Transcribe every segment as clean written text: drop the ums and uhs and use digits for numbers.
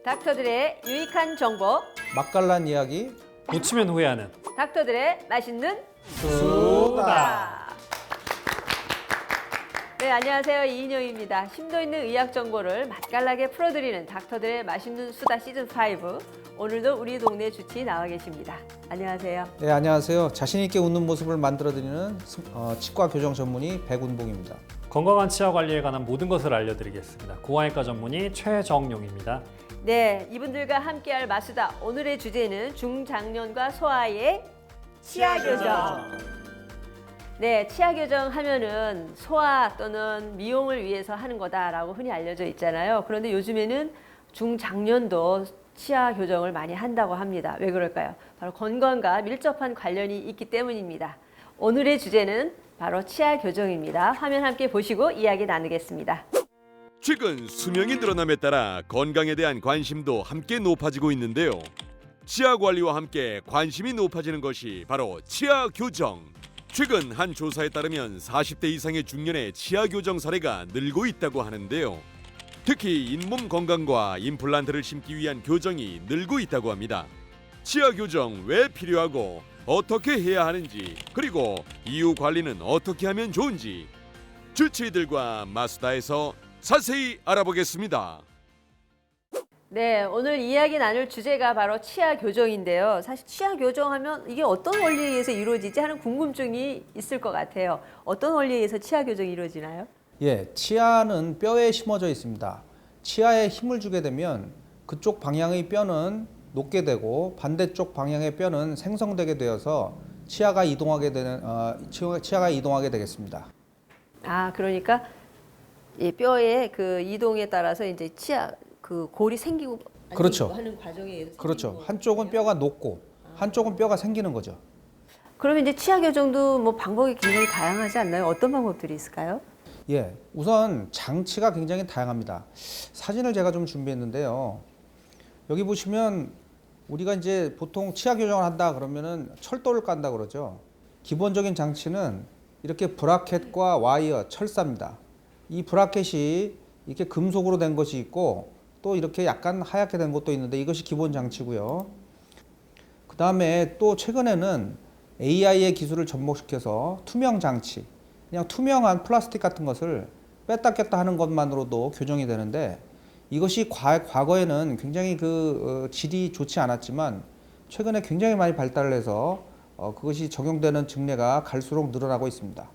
닥터들의 유익한 정보, 맛깔난 이야기 놓치면 후회하는 닥터들의 맛있는 수다. 네, 안녕하세요. 이인영입니다. 심도 있는 의학 정보를 맛깔나게 풀어드리는 닥터들의 맛있는 수다 시즌5. 오늘도 우리 동네 주치 나와 계십니다. 안녕하세요. 네, 안녕하세요. 자신 있게 웃는 모습을 만들어드리는 치과 교정 전문의 백운봉입니다. 건강한 치아 관리에 관한 모든 것을 알려드리겠습니다. 고환외과 전문의 최정용입니다. 네, 이분들과 함께할 마수다. 오늘의 주제는 중장년과 소아의 치아 교정. 네, 치아 교정 하면은 소아 또는 미용을 위해서 하는 거다라고 흔히 알려져 있잖아요. 그런데 요즘에는 중장년도 치아 교정을 많이 한다고 합니다. 왜 그럴까요? 바로 건강과 밀접한 관련이 있기 때문입니다. 오늘의 주제는 바로 치아 교정입니다. 화면 함께 보시고 이야기 나누겠습니다. 최근 수명이 늘어남에 따라 건강에 대한 관심도 함께 높아지고 있는데요. 치아 관리와 함께 관심이 높아지는 것이 바로 치아 교정. 최근 한 조사에 따르면 40대 이상의 중년의 치아 교정 사례가 늘고 있다고 하는데요. 특히 잇몸 건강과 임플란트를 심기 위한 교정이 늘고 있다고 합니다. 치아 교정 왜 필요하고 어떻게 해야 하는지, 그리고 이후 관리는 어떻게 하면 좋은지 주치의들과 마수다에서 자세히 알아보겠습니다. 네, 오늘 이야기 나눌 주제가 바로 치아 교정인데요. 사실 치아 교정하면 이게 어떤 원리에 의해서 이루어지지 하는 궁금증이 있을 것 같아요. 어떤 원리에 의해서 치아 교정이 이루어지나요? 예, 치아는 뼈에 심어져 있습니다. 치아에 힘을 주게 되면 그쪽 방향의 뼈는 녹게 되고 반대쪽 방향의 뼈는 생성되게 되어서 치아가 이동하게 되겠습니다. 아, 그러니까 이 뼈의 그 이동에 따라서 이제 치아 그 골이 생기고 안 그렇죠. 생기고 하는 과정에 의해서 그렇죠. 생기는 한쪽은 거거든요. 뼈가 녹고 한쪽은 뼈가 생기는 거죠. 그러면 이제 치아 교정도 뭐 방법이 굉장히 다양하지 않나요? 어떤 방법들이 있을까요? 예, 우선 장치가 굉장히 다양합니다. 사진을 제가 좀 준비했는데요. 여기 보시면 우리가 이제 보통 치아 교정을 한다 그러면은 철도를 깐다 그러죠. 기본적인 장치는 이렇게 브라켓과 와이어, 철사입니다. 이 브라켓이 이렇게 금속으로 된 것이 있고 또 이렇게 약간 하얗게 된 것도 있는데 이것이 기본 장치고요. 그 다음에 또 최근에는 AI의 기술을 접목시켜서 투명 장치, 그냥 투명한 플라스틱 같은 것을 뺐다 꼈다 하는 것만으로도 교정이 되는데 이것이 과거에는 굉장히 질이 좋지 않았지만 최근에 굉장히 많이 발달을 해서 그것이 적용되는 증례가 갈수록 늘어나고 있습니다.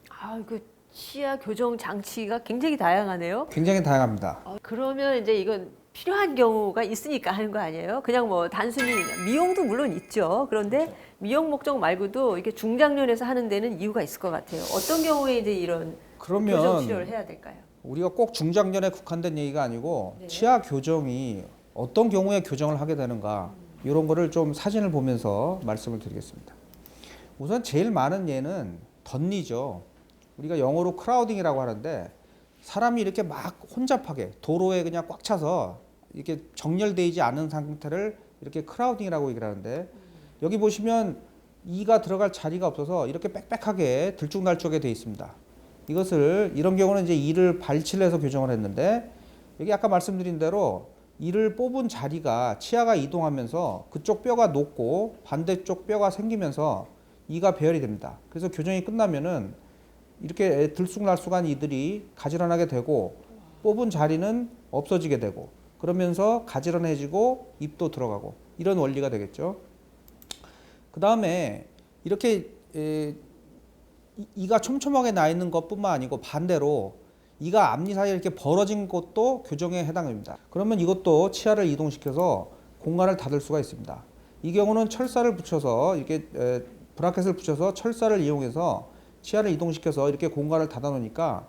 아, 그 치아 교정 장치가 굉장히 다양하네요. 굉장히 다양합니다. 그러면 이제 이건 필요한 경우가 있으니까 하는 거 아니에요? 그냥 뭐 단순히 미용도 물론 있죠. 그런데 미용 목적 말고도 이렇게 중장년에서 하는 데는 이유가 있을 것 같아요. 어떤 경우에 이제 이런 교정 그러면 치료를 해야 될까요? 우리가 꼭 중장년에 국한된 얘기가 아니고 네. 치아 교정이 어떤 경우에 교정을 하게 되는가 이런 거를 좀 사진을 보면서 말씀을 드리겠습니다. 우선 제일 많은 예는 덧니죠. 우리가 영어로 크라우딩이라고 하는데 사람이 이렇게 막 혼잡하게 도로에 그냥 꽉 차서 이렇게 정렬되지 않은 상태를 이렇게 크라우딩이라고 얘기를 하는데 여기 보시면 이가 들어갈 자리가 없어서 이렇게 빽빽하게 들쭉날쭉하게 돼 있습니다. 이런 경우는 이제 이를 발치를 해서 교정을 했는데 여기 아까 말씀드린 대로 이를 뽑은 자리가 치아가 이동하면서 그쪽 뼈가 녹고 반대쪽 뼈가 생기면서 이가 배열이 됩니다. 그래서 교정이 끝나면은 이렇게 들쑥날쑥한 이들이 가지런하게 되고 뽑은 자리는 없어지게 되고 그러면서 가지런해지고 입도 들어가고 이런 원리가 되겠죠. 그 다음에 이렇게 이가 촘촘하게 나 있는 것뿐만 아니고 반대로 이가 앞니 사이에 이렇게 벌어진 것도 교정에 해당됩니다. 그러면 이것도 치아를 이동시켜서 공간을 닫을 수가 있습니다. 이 경우는 철사를 붙여서 이렇게 브라켓을 붙여서 철사를 이용해서 치아를 이동시켜서 이렇게 공간을 닫아 놓으니까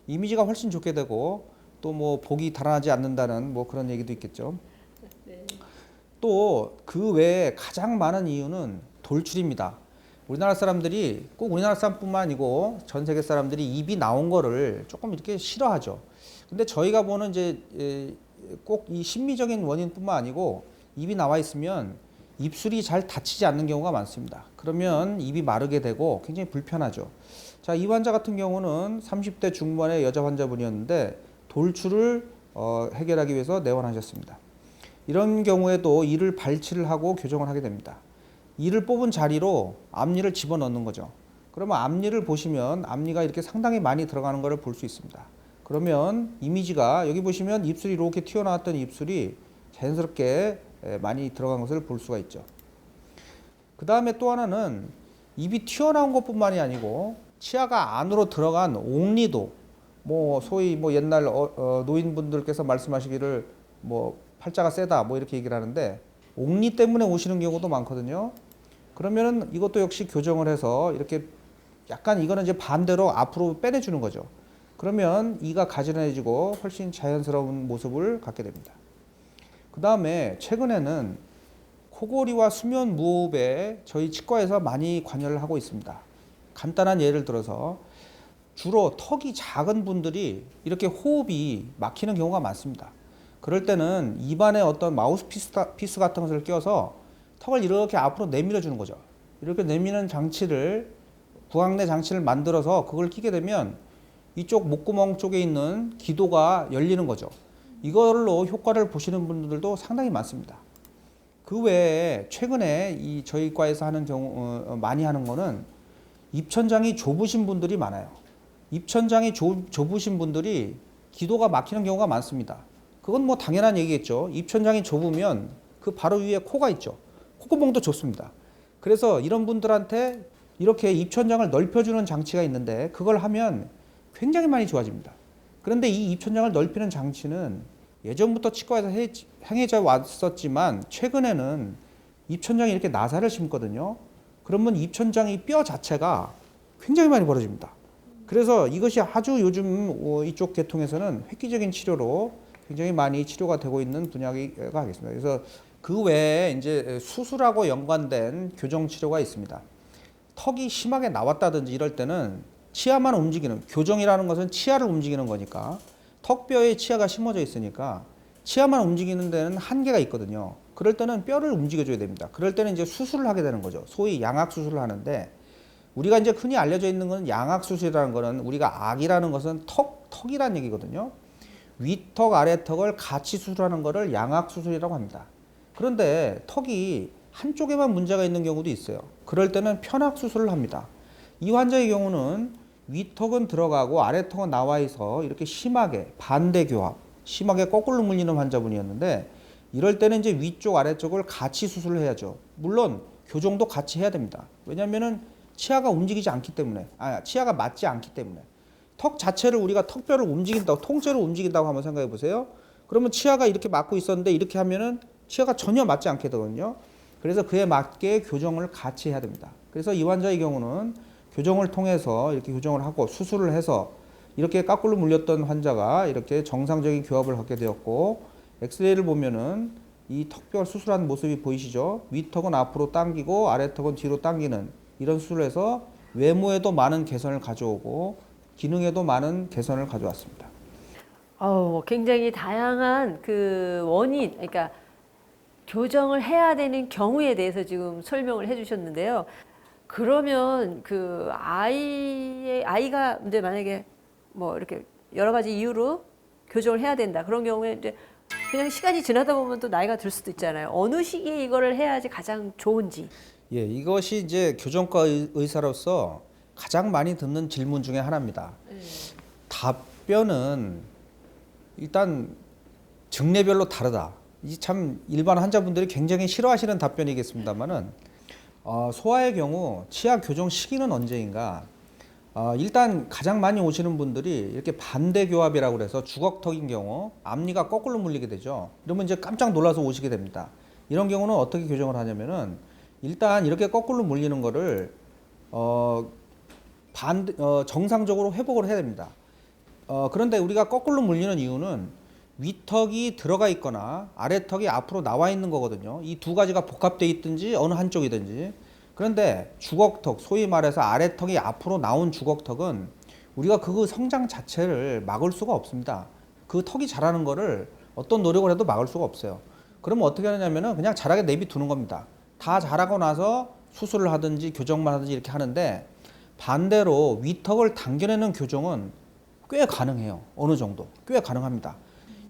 이미지가 훨씬 좋게 되고 또 뭐 복이 달아나지 않는다는 뭐 그런 얘기도 있겠죠. 네. 또 그 외에 가장 많은 이유는 돌출입니다. 우리나라 사람들이 꼭 우리나라 사람뿐만 아니고 전 세계 사람들이 입이 나온 거를 조금 이렇게 싫어하죠. 근데 저희가 보는 이제 꼭 이 심미적인 원인뿐만 아니고 입이 나와 있으면 입술이 잘 닫히지 않는 경우가 많습니다. 그러면 입이 마르게 되고 굉장히 불편하죠. 자, 이 환자 같은 경우는 30대 중반의 여자 환자분이었는데 돌출을 해결하기 위해서 내원하셨습니다. 이런 경우에도 이를 발치를 하고 교정을 하게 됩니다. 이를 뽑은 자리로 앞니를 집어넣는 거죠. 그러면 앞니를 보시면 앞니가 이렇게 상당히 많이 들어가는 것을 볼 수 있습니다. 그러면 이미지가 여기 보시면 입술이 이렇게 튀어나왔던 입술이 자연스럽게 많이 들어간 것을 볼 수가 있죠. 그 다음에 또 하나는 입이 튀어나온 것뿐만이 아니고 치아가 안으로 들어간 옥리도 뭐 소위 뭐 옛날 노인분들께서 말씀하시기를 뭐 팔자가 세다 뭐 이렇게 얘기를 하는데 옥리 때문에 오시는 경우도 많거든요. 그러면은 이것도 역시 교정을 해서 이렇게 약간 이거는 이제 반대로 앞으로 빼내주는 거죠. 그러면 이가 가지런해지고 훨씬 자연스러운 모습을 갖게 됩니다. 그 다음에 최근에는 코골이와 수면 무호흡에 저희 치과에서 많이 관여를 하고 있습니다. 간단한 예를 들어서 주로 턱이 작은 분들이 이렇게 호흡이 막히는 경우가 많습니다. 그럴 때는 입안에 어떤 마우스피스 같은 것을 껴서 턱을 이렇게 앞으로 내밀어 주는 거죠. 이렇게 내미는 장치를 구강내 장치를 만들어서 그걸 끼게 되면 이쪽 목구멍 쪽에 있는 기도가 열리는 거죠. 이걸로 효과를 보시는 분들도 상당히 많습니다. 그 외에 최근에 이 저희 과에서 하는 경우 많이 하는 거는 입천장이 좁으신 분들이 많아요. 입천장이 좁으신 분들이 기도가 막히는 경우가 많습니다. 그건 뭐 당연한 얘기겠죠. 입천장이 좁으면 그 바로 위에 코가 있죠. 콧구멍도 좁습니다. 그래서 이런 분들한테 이렇게 입천장을 넓혀주는 장치가 있는데 그걸 하면 굉장히 많이 좋아집니다. 그런데 이 입천장을 넓히는 장치는 예전부터 치과에서 행해져 왔었지만 최근에는 입천장에 이렇게 나사를 심거든요. 그러면 입천장의 뼈 자체가 굉장히 많이 벌어집니다. 그래서 이것이 아주 요즘 이쪽 계통에서는 획기적인 치료로 굉장히 많이 치료가 되고 있는 분야가 하겠습니다. 그래서 그 외에 이제 수술하고 연관된 교정 치료가 있습니다. 턱이 심하게 나왔다든지 이럴 때는 치아만 움직이는, 교정이라는 것은 치아를 움직이는 거니까 턱뼈에 치아가 심어져 있으니까 치아만 움직이는 데는 한계가 있거든요. 그럴 때는 뼈를 움직여줘야 됩니다. 그럴 때는 이제 수술을 하게 되는 거죠. 소위 양악수술을 하는데 우리가 이제 흔히 알려져 있는 건 양악수술이라는 거는 우리가 악이라는 것은 턱이라는 얘기거든요. 위턱, 아래턱을 같이 수술하는 거를 양악수술이라고 합니다. 그런데 턱이 한쪽에만 문제가 있는 경우도 있어요. 그럴 때는 편악수술을 합니다. 이 환자의 경우는 위턱은 들어가고 아래턱은 나와 있어 이렇게 심하게 반대교합, 심하게 거꾸로 물리는 환자분이었는데 이럴 때는 이제 위쪽, 아래쪽을 같이 수술을 해야죠. 물론 교정도 같이 해야 됩니다. 왜냐하면은 치아가 움직이지 않기 때문에, 치아가 맞지 않기 때문에. 턱 자체를 우리가 턱뼈를 움직인다고, 통째로 움직인다고 한번 생각해 보세요. 그러면 치아가 이렇게 맞고 있었는데 이렇게 하면은 치아가 전혀 맞지 않게 되거든요. 그래서 그에 맞게 교정을 같이 해야 됩니다. 그래서 이 환자의 경우는 교정을 통해서 이렇게 교정을 하고 수술을 해서 이렇게 까꿀로 물렸던 환자가 이렇게 정상적인 교합을 갖게 되었고 엑스레이를 보면은 이 턱뼈 수술한 모습이 보이시죠? 위턱은 앞으로 당기고 아래턱은 뒤로 당기는 이런 수술을 해서 외모에도 많은 개선을 가져오고 기능에도 많은 개선을 가져왔습니다. 굉장히 다양한 그 원인, 그러니까 교정을 해야 되는 경우에 대해서 지금 설명을 해주셨는데요. 그러면 그 아이가 이제 만약에 뭐 이렇게 여러 가지 이유로 교정을 해야 된다. 그런 경우에 이제 그냥 시간이 지나다 보면 또 나이가 들 수도 있잖아요. 어느 시기에 이거를 해야지 가장 좋은지. 예, 이것이 이제 교정과 의사로서 가장 많이 듣는 질문 중에 하나입니다. 답변은 일단 증례별로 다르다. 이 참 일반 환자분들이 굉장히 싫어하시는 답변이겠습니다만은 소아의 경우 치아 교정 시기는 언제인가? 일단 가장 많이 오시는 분들이 이렇게 반대 교합이라고 그래서 주걱턱인 경우 앞니가 거꾸로 물리게 되죠. 이러면 이제 깜짝 놀라서 오시게 됩니다. 이런 경우는 어떻게 교정을 하냐면은 일단 이렇게 거꾸로 물리는 거를 정상적으로 회복을 해야 됩니다. 그런데 우리가 거꾸로 물리는 이유는 위턱이 들어가 있거나 아래턱이 앞으로 나와 있는 거거든요. 이 두 가지가 복합되어 있든지 어느 한쪽이든지. 그런데 주걱턱, 소위 말해서 아래턱이 앞으로 나온 주걱턱은 우리가 그 성장 자체를 막을 수가 없습니다. 그 턱이 자라는 거를 어떤 노력을 해도 막을 수가 없어요. 그러면 어떻게 하냐면은 그냥 자라게 내비두는 겁니다. 다 자라고 나서 수술을 하든지 교정만 하든지 이렇게 하는데 반대로 위턱을 당겨내는 교정은 꽤 가능해요. 어느 정도 꽤 가능합니다.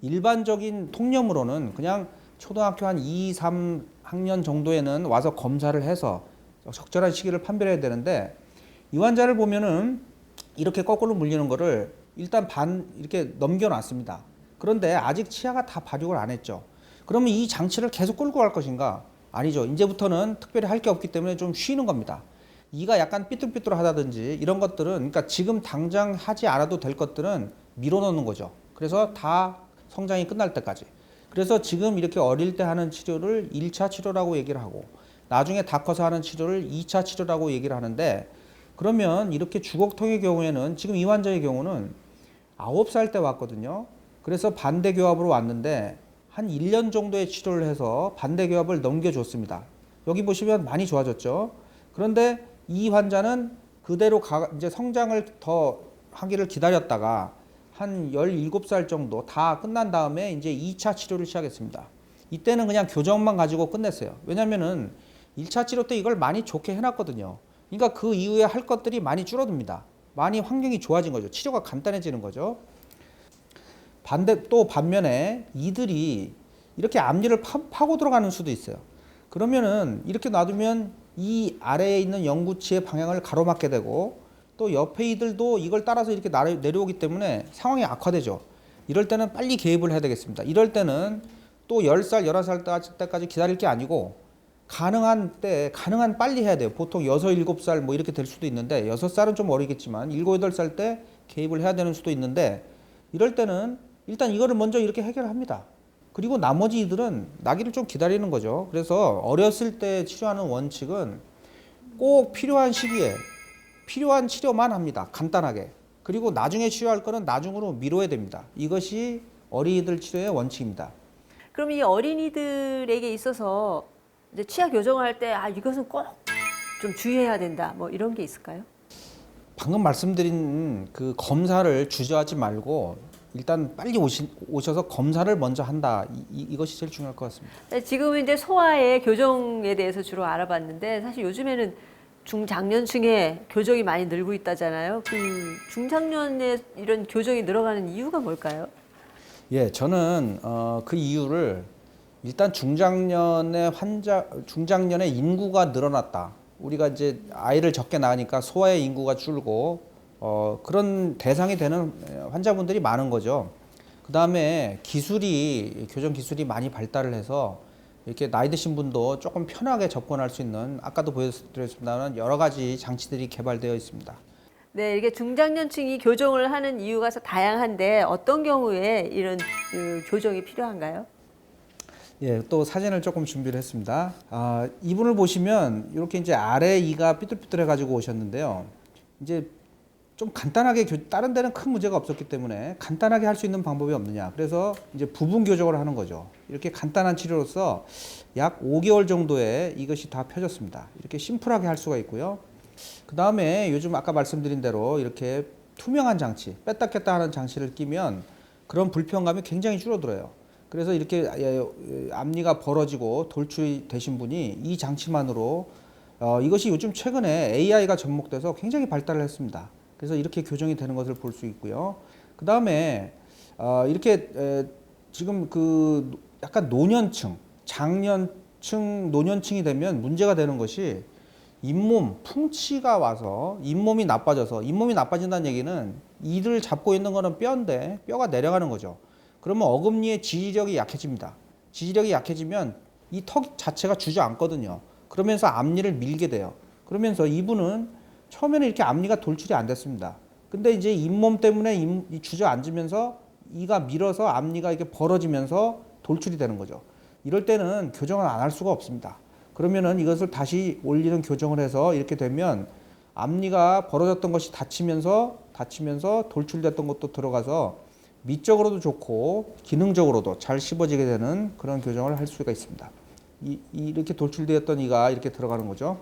일반적인 통념으로는 그냥 초등학교 한 2, 3학년 정도에는 와서 검사를 해서 적절한 시기를 판별해야 되는데 이 환자를 보면은 이렇게 거꾸로 물리는 거를 일단 이렇게 넘겨놨습니다. 그런데 아직 치아가 다 발육을 안 했죠. 그러면 이 장치를 계속 끌고 갈 것인가? 아니죠. 이제부터는 특별히 할 게 없기 때문에 좀 쉬는 겁니다. 이가 약간 삐뚤삐뚤하다든지 이런 것들은 그러니까 지금 당장 하지 않아도 될 것들은 밀어넣는 거죠. 그래서 다 성장이 끝날 때까지. 그래서 지금 이렇게 어릴 때 하는 치료를 1차 치료라고 얘기를 하고 나중에 다 커서 하는 치료를 2차 치료라고 얘기를 하는데 그러면 이렇게 주걱통의 경우에는 지금 이 환자의 경우는 9살 때 왔거든요. 그래서 반대교합으로 왔는데 한 1년 정도의 치료를 해서 반대교합을 넘겨줬습니다. 여기 보시면 많이 좋아졌죠. 그런데 이 환자는 그대로 이제 성장을 더 하기를 기다렸다가 한 17살 정도 다 끝난 다음에 이제 2차 치료를 시작했습니다. 이때는 그냥 교정만 가지고 끝냈어요. 왜냐면은 1차 치료 때 이걸 많이 좋게 해놨거든요. 그러니까 그 이후에 할 것들이 많이 줄어듭니다. 많이 환경이 좋아진 거죠. 치료가 간단해지는 거죠. 반면에 이들이 이렇게 앞니를 파고 들어가는 수도 있어요. 그러면은 이렇게 놔두면 이 아래에 있는 영구치의 방향을 가로막게 되고 또 옆에 이들도 이걸 따라서 이렇게 내려오기 때문에 상황이 악화되죠. 이럴 때는 빨리 개입을 해야 되겠습니다. 이럴 때는 또 10살, 11살 때까지 기다릴 게 아니고 가능한 빨리 해야 돼요. 보통 6, 7살 뭐 이렇게 될 수도 있는데 6살은 좀 어리겠지만 7, 8살 때 개입을 해야 되는 수도 있는데 이럴 때는 일단 이거를 먼저 이렇게 해결합니다. 그리고 나머지 이들은 나기를 좀 기다리는 거죠. 그래서 어렸을 때 치료하는 원칙은 꼭 필요한 시기에 필요한 치료만 합니다. 간단하게. 그리고 나중에 치료할 거는 나중으로 미뤄야 됩니다. 이것이 어린이들 치료의 원칙입니다. 그럼 이 어린이들에게 있어서 이제 치아 교정을 할 때 이것은 꼭 좀 주의해야 된다. 뭐 이런 게 있을까요? 방금 말씀드린 그 검사를 주저하지 말고 일단 빨리 오셔서 검사를 먼저 한다. 이것이 제일 중요할 것 같습니다. 지금은 이제 소아의 교정에 대해서 주로 알아봤는데 사실 요즘에는 중장년층에 교정이 많이 늘고 있다잖아요. 그 중장년에 이런 교정이 늘어가는 이유가 뭘까요? 예, 저는 그 이유를 일단 중장년의 인구가 늘어났다. 우리가 이제 아이를 적게 낳으니까 소아의 인구가 줄고 그런 대상이 되는 환자분들이 많은 거죠. 그 다음에 교정 기술이 많이 발달을 해서 이렇게 나이 드신 분도 조금 편하게 접근할 수 있는 아까도 보여드렸습니다만 여러 가지 장치들이 개발되어 있습니다. 네, 이게 중장년층이 교정을 하는 이유가 다양한데 어떤 경우에 이런 교정이 필요한가요? 예, 또 사진을 조금 준비를 했습니다. 이분을 보시면 이렇게 이제 아래 이가 삐뚤삐뚤해 가지고 오셨는데요. 이제 좀 간단하게 다른 데는 큰 문제가 없었기 때문에 간단하게 할 수 있는 방법이 없느냐. 그래서 이제 부분 교정을 하는 거죠. 이렇게 간단한 치료로서 약 5개월 정도에 이것이 다 펴졌습니다. 이렇게 심플하게 할 수가 있고요. 그 다음에 요즘 아까 말씀드린 대로 이렇게 투명한 장치, 뺐다 꼈다 하는 장치를 끼면 그런 불편감이 굉장히 줄어들어요. 그래서 이렇게 앞니가 벌어지고 돌출이 되신 분이 이 장치만으로 이것이 요즘 최근에 AI가 접목돼서 굉장히 발달을 했습니다. 그래서 이렇게 교정이 되는 것을 볼 수 있고요. 그 다음에 이렇게 지금 그 약간 노년층, 장년층, 노년층이 되면 문제가 되는 것이 잇몸, 풍치가 와서 잇몸이 나빠진다는 얘기는 이를 잡고 있는 거는 뼈인데 뼈가 내려가는 거죠. 그러면 어금니의 지지력이 약해집니다. 지지력이 약해지면 이 턱 자체가 주저앉거든요. 그러면서 앞니를 밀게 돼요. 그러면서 이분은 처음에는 이렇게 앞니가 돌출이 안 됐습니다. 근데 이제 잇몸 때문에 주저앉으면서 이가 밀어서 앞니가 이렇게 벌어지면서 돌출이 되는 거죠. 이럴 때는 교정을 안 할 수가 없습니다. 그러면은 이것을 다시 올리는 교정을 해서 이렇게 되면 앞니가 벌어졌던 것이 닫히면서 돌출됐던 것도 들어가서 미적으로도 좋고 기능적으로도 잘 씹어지게 되는 그런 교정을 할 수가 있습니다. 이렇게 돌출되었던 이가 이렇게 들어가는 거죠.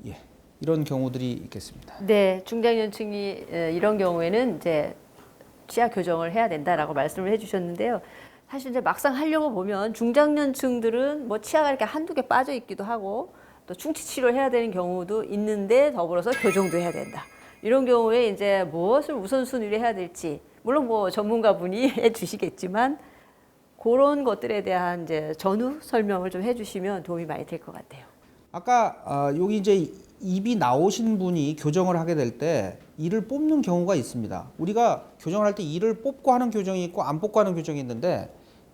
예, 이런 경우들이 있겠습니다. 네, 중장년층이 이런 경우에는 이제 치아 교정을 해야 된다라고 말씀을 해주셨는데요. 사실 이제 막상 하려고 보면 중장년층들은 뭐 치아가 이렇게 한두 개 빠져 있기도 하고 또 충치 치료를 해야 되는 경우도 있는데 더불어서 교정도 해야 된다. 이런 경우에 이제 무엇을 우선순위를 해야 될지 물론 뭐 전문가분이 해주시겠지만 그런 것들에 대한 이제 전후 설명을 좀 해주시면 도움이 많이 될 것 같아요. 아까 여기 이제 입이 나오신 분이 교정을 하게 될 때 이를 뽑는 경우가 있습니다. 우리가 교정을 할 때 이를 뽑고 하는 교정이 있고 안 뽑고 하는 교정이 있는데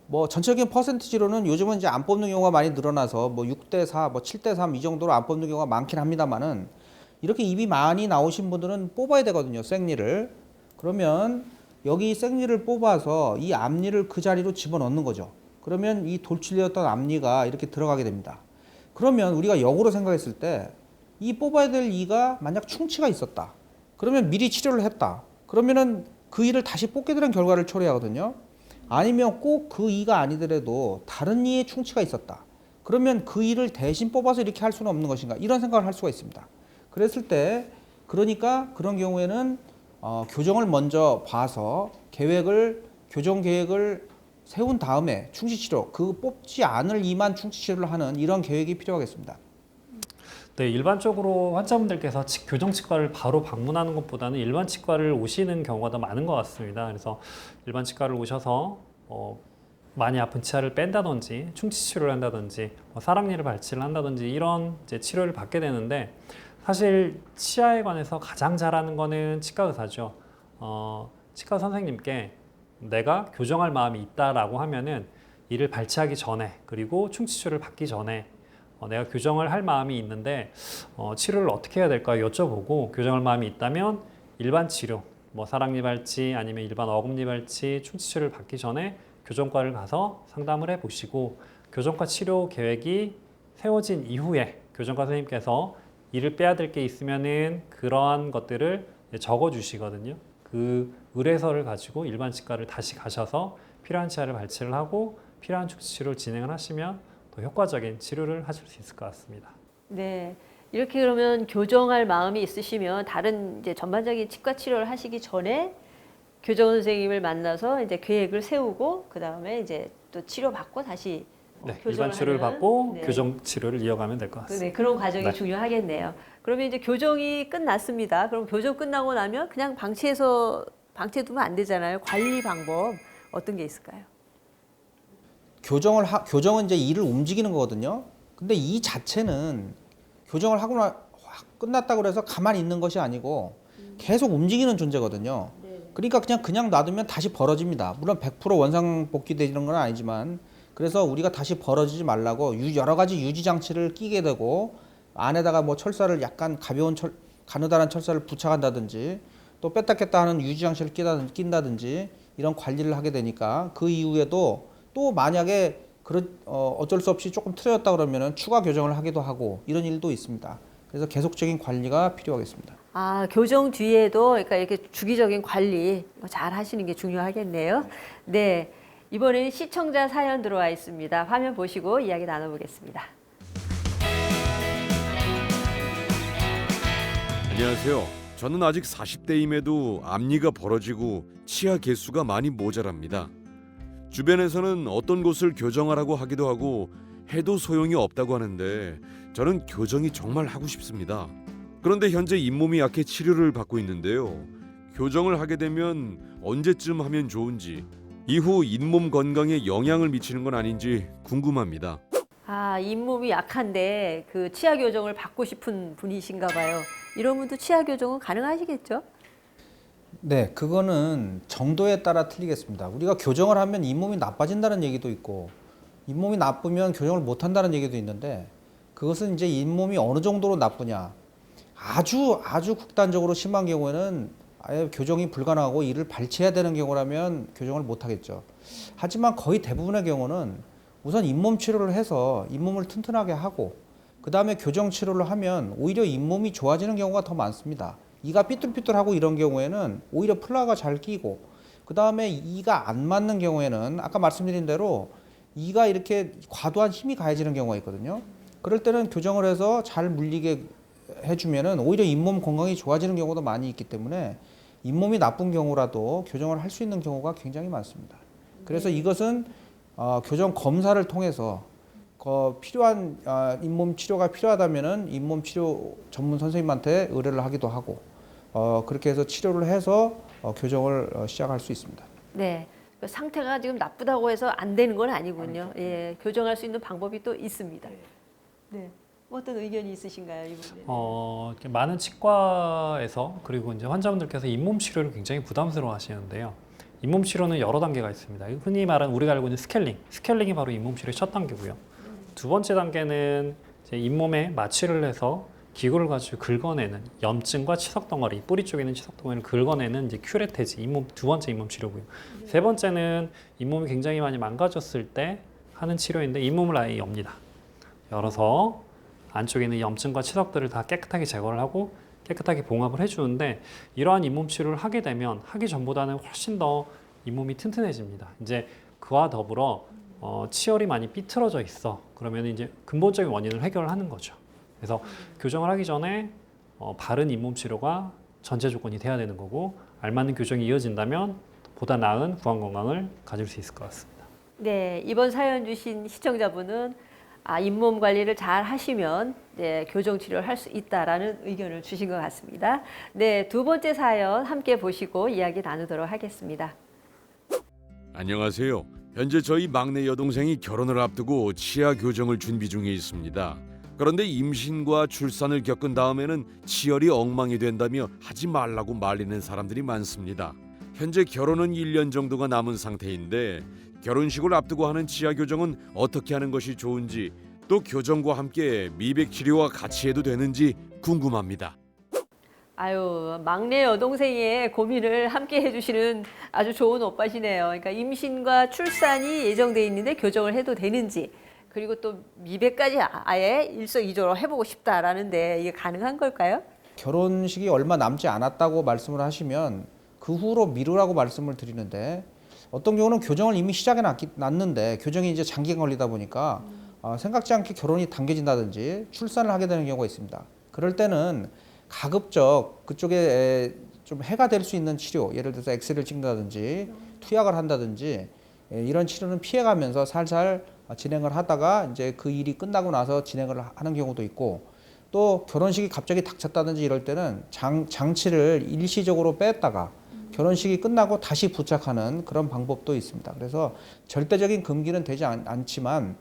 뭐 전체적인 퍼센티지로는 요즘은 이제 안 뽑는 경우가 많이 늘어나서 뭐 6대 4, 뭐 7대 3 이 정도로 안 뽑는 경우가 많긴 합니다만은 이렇게 입이 많이 나오신 분들은 뽑아야 되거든요. 생리를. 그러면 여기 생리를 뽑아서 이 앞니를 그 자리로 집어넣는 거죠. 그러면 이 돌출되었던 앞니가 이렇게 들어가게 됩니다. 그러면 우리가 역으로 생각했을 때 이 뽑아야 될 이가 만약 충치가 있었다. 그러면 미리 치료를 했다. 그러면은 그 이를 다시 뽑게 되는 결과를 초래하거든요. 아니면 꼭 그 이가 아니더라도 다른 이의 충치가 있었다. 그러면 그 이를 대신 뽑아서 이렇게 할 수는 없는 것인가? 이런 생각을 할 수가 있습니다. 그랬을 때 그러니까 그런 경우에는 교정을 먼저 봐서 교정 계획을 세운 다음에 충치 치료, 그 뽑지 않을 이만 충치 치료를 하는 이런 계획이 필요하겠습니다. 네, 일반적으로 환자분들께서 교정 치과를 바로 방문하는 것보다는 일반 치과를 오시는 경우가 더 많은 것 같습니다. 그래서 일반 치과를 오셔서 많이 아픈 치아를 뺀다든지 충치 치료를 한다든지 사랑니를 발치를 한다든지 이런 이제 치료를 받게 되는데 사실 치아에 관해서 가장 잘하는 거는 치과 의사죠. 치과 선생님께 내가 교정할 마음이 있다라고 하면은 이를 발치하기 전에 그리고 충치 치료를 받기 전에 내가 교정을 할 마음이 있는데 치료를 어떻게 해야 될까 여쭤보고 교정할 마음이 있다면 일반 치료, 뭐 사랑니 발치 아니면 일반 어금니 발치, 충치 치료를 받기 전에 교정과를 가서 상담을 해보시고 교정과 치료 계획이 세워진 이후에 교정과 선생님께서 이를 빼야 될 게 있으면은 그러한 것들을 적어주시거든요. 그 의뢰서를 가지고 일반 치과를 다시 가셔서 필요한 치아를 발치를 하고 필요한 충치 치료를 진행을 하시면 더 효과적인 치료를 하실 수 있을 것 같습니다. 네. 이렇게 그러면 교정할 마음이 있으시면 다른 이제 전반적인 치과 치료를 하시기 전에 교정 선생님을 만나서 이제 계획을 세우고 그 다음에 이제 또 치료받고 다시 네, 교정을 일반 치료를 하는, 받고 네. 교정 치료를 이어가면 될 것 같습니다. 네, 그런 과정이 네. 중요하겠네요. 그러면 이제 교정이 끝났습니다. 그럼 교정 끝나고 나면 그냥 방치해두면 안 되잖아요. 관리 방법 어떤 게 있을까요? 교정은 이제 이를 움직이는 거거든요. 근데 이 자체는 교정을 하고 끝났다고 해서 가만히 있는 것이 아니고 계속 움직이는 존재거든요. 그러니까 그냥 놔두면 다시 벌어집니다. 물론 100% 원상복귀 되는 건 아니지만 그래서 우리가 다시 벌어지지 말라고 여러 가지 유지 장치를 끼게 되고 안에다가 뭐 철사를 약간 가느다란 철사를 부착한다든지 또 뺐다 꼈다 하는 유지 장치를 낀다든지 이런 관리를 하게 되니까 그 이후에도 또 만약에 어쩔 수 없이 조금 틀어졌다 그러면은 추가 교정을 하기도 하고 이런 일도 있습니다. 그래서 계속적인 관리가 필요하겠습니다. 아, 교정 뒤에도 그러니까 이렇게 주기적인 관리 잘 하시는 게 중요하겠네요. 네. 이번에는 시청자 사연 들어와 있습니다. 화면 보시고 이야기 나눠보겠습니다. 안녕하세요. 저는 아직 40대임에도 앞니가 벌어지고 치아 개수가 많이 모자랍니다. 주변에서는 어떤 곳을 교정하라고 하기도 하고 해도 소용이 없다고 하는데 저는 교정이 정말 하고 싶습니다. 그런데 현재 잇몸이 약해 치료를 받고 있는데요. 교정을 하게 되면 언제쯤 하면 좋은지 이후 잇몸 건강에 영향을 미치는 건 아닌지 궁금합니다. 아, 잇몸이 약한데 그 치아 교정을 받고 싶은 분이신가 봐요. 이런 분도 치아 교정은 가능하시겠죠? 네, 그거는 정도에 따라 틀리겠습니다. 우리가 교정을 하면 잇몸이 나빠진다는 얘기도 있고 잇몸이 나쁘면 교정을 못 한다는 얘기도 있는데 그것은 이제 잇몸이 어느 정도로 나쁘냐. 아주 극단적으로 심한 경우에는 아예 교정이 불가능하고 이를 발치해야 되는 경우라면 교정을 못 하겠죠. 하지만 거의 대부분의 경우는 우선 잇몸 치료를 해서 잇몸을 튼튼하게 하고 그 다음에 교정 치료를 하면 오히려 잇몸이 좋아지는 경우가 더 많습니다. 이가 삐뚤삐뚤하고 이런 경우에는 오히려 플라가 잘 끼고 그 다음에 이가 안 맞는 경우에는 아까 말씀드린 대로 이가 이렇게 과도한 힘이 가해지는 경우가 있거든요. 그럴 때는 교정을 해서 잘 물리게 해주면은 오히려 잇몸 건강이 좋아지는 경우도 많이 있기 때문에 잇몸이 나쁜 경우라도 교정을 할 수 있는 경우가 굉장히 많습니다. 그래서 이것은 교정 검사를 통해서 필요한 잇몸 치료가 필요하다면은 잇몸 치료 전문 선생님한테 의뢰를 하기도 하고 그렇게 해서 치료를 해서 교정을 시작할 수 있습니다. 네. 그 상태가 지금 나쁘다고 해서 안 되는 건 아니군요. 예, 교정할 수 있는 방법이 또 있습니다. 네. 뭐 어떤 의견이 있으신가요, 이 부분에? 이렇게 많은 치과에서 그리고 이제 환자분들께서 잇몸 치료를 굉장히 부담스러워 하시는데요. 잇몸 치료는 여러 단계가 있습니다. 흔히 말하는 우리가 알고 있는 스케일링이 바로 잇몸 치료의 첫 단계고요. 두 번째 단계는 이제 잇몸에 마취를 해서 기구를 가지고 긁어내는 염증과 치석 덩어리, 뿌리 쪽에 있는 치석 덩어리를 긁어내는 이제 큐레테지, 두 번째 잇몸 치료고요. 세 번째는 잇몸이 굉장히 많이 망가졌을 때 하는 치료인데 잇몸을 아예 엽니다. 열어서 안쪽에 있는 염증과 치석들을 다 깨끗하게 제거를 하고 깨끗하게 봉합을 해주는데 이러한 잇몸 치료를 하게 되면 하기 전보다는 훨씬 더 잇몸이 튼튼해집니다. 이제 그와 더불어 치열이 많이 삐뚤어져 있어. 그러면 이제 근본적인 원인을 해결을 하는 거죠. 그래서 교정을 하기 전에 바른 잇몸 치료가 전제 조건이 돼야 되는 거고 알맞는 교정이 이어진다면 보다 나은 구강 건강을 가질 수 있을 것 같습니다. 네, 이번 사연 주신 시청자분은 잇몸 관리를 잘 하시면 네, 교정 치료를 할 수 있다라는 의견을 주신 것 같습니다. 네, 두 번째 사연 함께 보시고 이야기 나누도록 하겠습니다. 안녕하세요. 현재 저희 막내 여동생이 결혼을 앞두고 치아 교정을 준비 중에 있습니다. 그런데 임신과 출산을 겪은 다음에는 치열이 엉망이 된다며 하지 말라고 말리는 사람들이 많습니다. 현재 결혼은 1년 정도가 남은 상태인데 결혼식을 앞두고 하는 치아 교정은 어떻게 하는 것이 좋은지 또 교정과 함께 미백 치료와 같이 해도 되는지 궁금합니다. 아유, 막내 여동생의 고민을 함께 해주시는 아주 좋은 오빠시네요. 그러니까 임신과 출산이 예정돼 있는데 교정을 해도 되는지, 그리고 또 미백까지 아예 일석이조로 해보고 싶다라는데 이게 가능한 걸까요? 결혼식이 얼마 남지 않았다고 말씀을 하시면 그 후로 미루라고 말씀을 드리는데 어떤 경우는 교정을 이미 시작해 놨는데 교정이 이제 장기간 걸리다 보니까 생각지 않게 결혼이 당겨진다든지 출산을 하게 되는 경우가 있습니다. 그럴 때는 가급적 그쪽에 좀 해가 될 수 있는 치료, 예를 들어서 엑스레이를 찍는다든지 투약을 한다든지 이런 치료는 피해가면서 살살 진행을 하다가 이제 그 일이 끝나고 나서 진행을 하는 경우도 있고 또 결혼식이 갑자기 닥쳤다든지 이럴 때는 장치를 일시적으로 뺐다가 결혼식이 끝나고 다시 부착하는 그런 방법도 있습니다. 그래서 절대적인 금기는 되지 않지만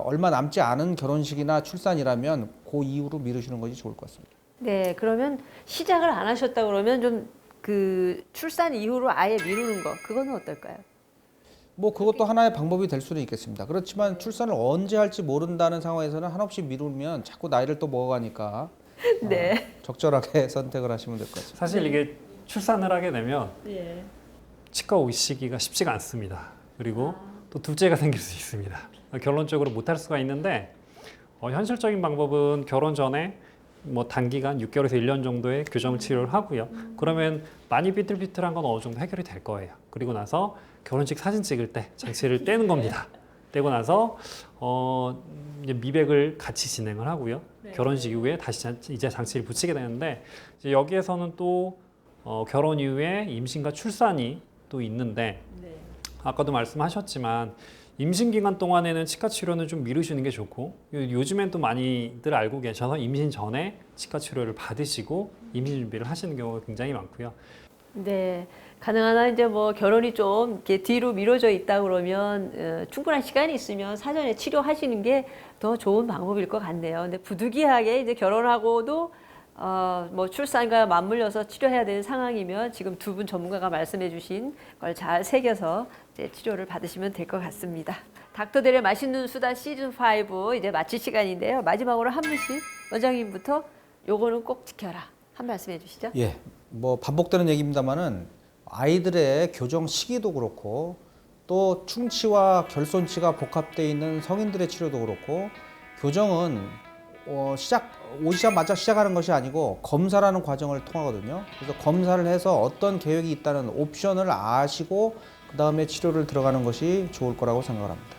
얼마 남지 않은 결혼식이나 출산이라면 그 이후로 미루시는 것이 좋을 것 같습니다. 네, 그러면 시작을 안 하셨다 그러면 좀 그 출산 이후로 아예 미루는 거, 그거는 어떨까요? 뭐 그것도 하나의 방법이 될 수는 있겠습니다. 그렇지만 출산을 언제 할지 모른다는 상황에서는 한없이 미루면 자꾸 나이를 또 먹어가니까 네. 적절하게 선택을 하시면 될 것 같습니다. 사실 이게 출산을 하게 되면 예. 치과 오시기가 쉽지가 않습니다. 그리고 또 둘째가 생길 수 있습니다. 결론적으로 못할 수가 있는데 현실적인 방법은 결혼 전에 뭐 단기간 6개월에서 1년 정도의 교정 치료를 하고요. 그러면 많이 삐뚤삐뚤한 건 어느 정도 해결이 될 거예요. 그리고 나서 결혼식 사진 찍을 때 장치를 떼는 겁니다. 떼고 나서 이제 미백을 같이 진행을 하고요. 결혼식 이후에 다시 이제 장치를 붙이게 되는데 이제 여기에서는 또 결혼 이후에 임신과 출산이 또 있는데 아까도 말씀하셨지만 임신 기간 동안에는 치과 치료는 좀 미루시는 게 좋고 요즘엔 또 많이들 알고 계셔서 임신 전에 치과 치료를 받으시고 임신 준비를 하시는 경우가 굉장히 많고요. 네, 가능한 한 이제 뭐 결혼이 좀 이렇게 뒤로 미뤄져 있다 그러면 충분한 시간이 있으면 사전에 치료하시는 게 더 좋은 방법일 것 같네요. 근데 부득이하게 이제 결혼하고도 뭐 출산과 맞물려서 치료해야 되는 상황이면 지금 두 분 전문가가 말씀해주신 걸 잘 새겨서 이제 치료를 받으시면 될 것 같습니다. 닥터들의 맛있는 수다 시즌 5 이제 마칠 시간인데요. 마지막으로 한 분씩 원장님부터 요거는 꼭 지켜라 한 말씀해 주시죠. 예, 뭐 반복되는 얘기입니다만은 아이들의 교정 시기도 그렇고 또 충치와 결손치가 복합되어 있는 성인들의 치료도 그렇고 교정은 오시자마자 시작하는 것이 아니고 검사라는 과정을 통하거든요. 그래서 검사를 해서 어떤 계획이 있다는 옵션을 아시고 그 다음에 치료를 들어가는 것이 좋을 거라고 생각을 합니다.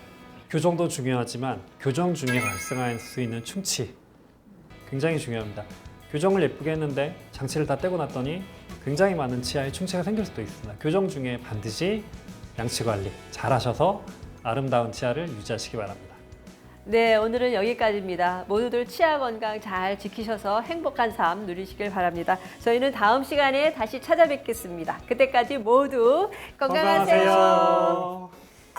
교정도 중요하지만 교정 중에 발생할 수 있는 충치 굉장히 중요합니다. 교정을 예쁘게 했는데 장치를 다 떼고 났더니 굉장히 많은 치아에 충치가 생길 수도 있습니다. 교정 중에 반드시 양치 관리 잘 하셔서 아름다운 치아를 유지하시기 바랍니다. 네, 오늘은 여기까지입니다. 모두들 치아 건강 잘 지키셔서 행복한 삶 누리시길 바랍니다. 저희는 다음 시간에 다시 찾아뵙겠습니다. 그때까지 모두 건강하세요. 건강하세요.